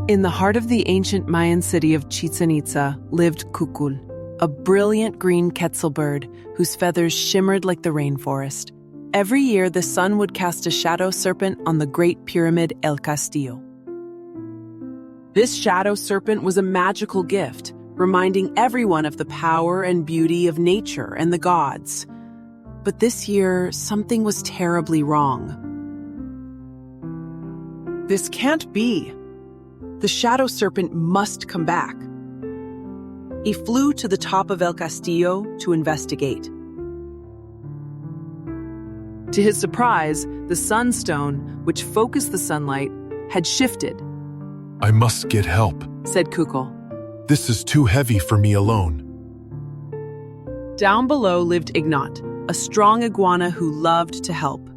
In the heart of the ancient Mayan city of Chichen Itza lived Kukul, a brilliant green quetzal bird whose feathers shimmered like the rainforest. Every year, the sun would cast a shadow serpent on the great pyramid El Castillo. This shadow serpent was a magical gift, reminding everyone of the power and beauty of nature and the gods. But this year, something was terribly wrong. This can't be. The shadow serpent must come back. He flew to the top of El Castillo to investigate. To his surprise, the sunstone, which focused the sunlight, had shifted. I must get help, said Kukul. This is too heavy for me alone. Down below lived Ignot, a strong iguana who loved to help.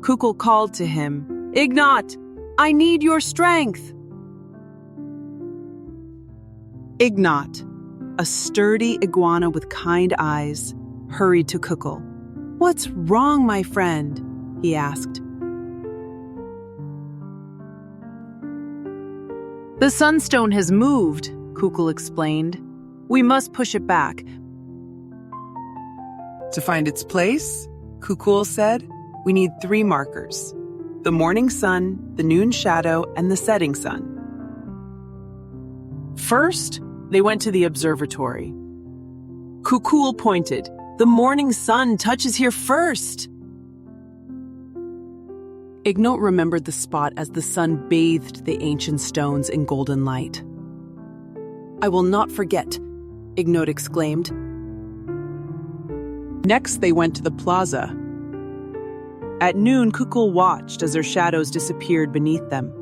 Kukul called to him, Ignot, I need your strength. Ignot, a sturdy iguana with kind eyes, hurried to Kukul. What's wrong, my friend? He asked. The sunstone has moved, Kukul explained. We must push it back. To find its place, Kukul said, we need 3 markers: the morning sun, the noon shadow, and the setting sun. First, they went to the observatory. Kukul pointed. The morning sun touches here first. Ignot remembered the spot as the sun bathed the ancient stones in golden light. I will not forget, Ignot exclaimed. Next, they went to the plaza. At noon, Kukul watched as their shadows disappeared beneath them.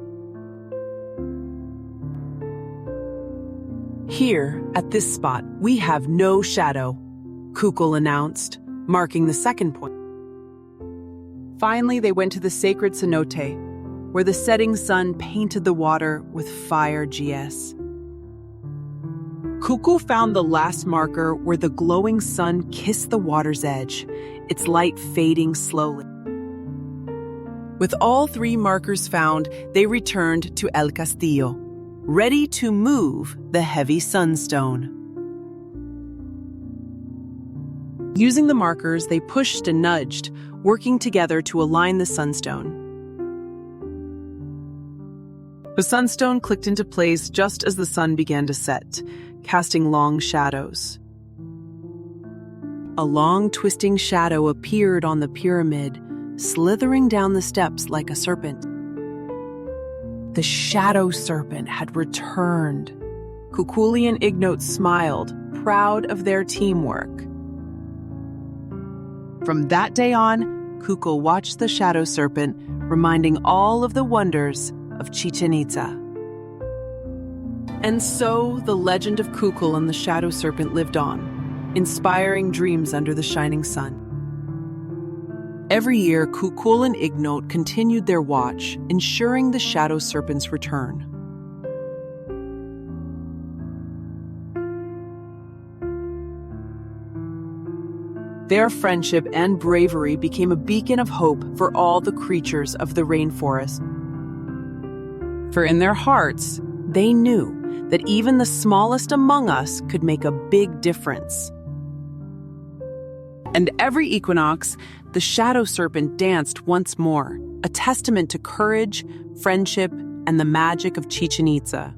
Here, at this spot, we have no shadow, Kukul announced, marking the second point. Finally, they went to the sacred cenote, where the setting sun painted the water with fire GS. Kukul found the last marker where the glowing sun kissed the water's edge, its light fading slowly. With all 3 markers found, they returned to El Castillo, ready to move the heavy sunstone. Using the markers, they pushed and nudged, working together to align the sunstone. The sunstone clicked into place just as the sun began to set, casting long shadows. A long, twisting shadow appeared on the pyramid, slithering down the steps like a serpent. The shadow serpent had returned. Kukul and Ignot smiled, proud of their teamwork. From that day on, Kukul watched the shadow serpent, reminding all of the wonders of Chichen Itza. And so the legend of Kukul and the shadow serpent lived on, inspiring dreams under the shining sun. Every year, Kukul and Ignot continued their watch, ensuring the shadow serpent's return. Their friendship and bravery became a beacon of hope for all the creatures of the rainforest. For in their hearts, they knew that even the smallest among us could make a big difference. And every equinox, the shadow serpent danced once more, a testament to courage, friendship, and the magic of Chichen Itza.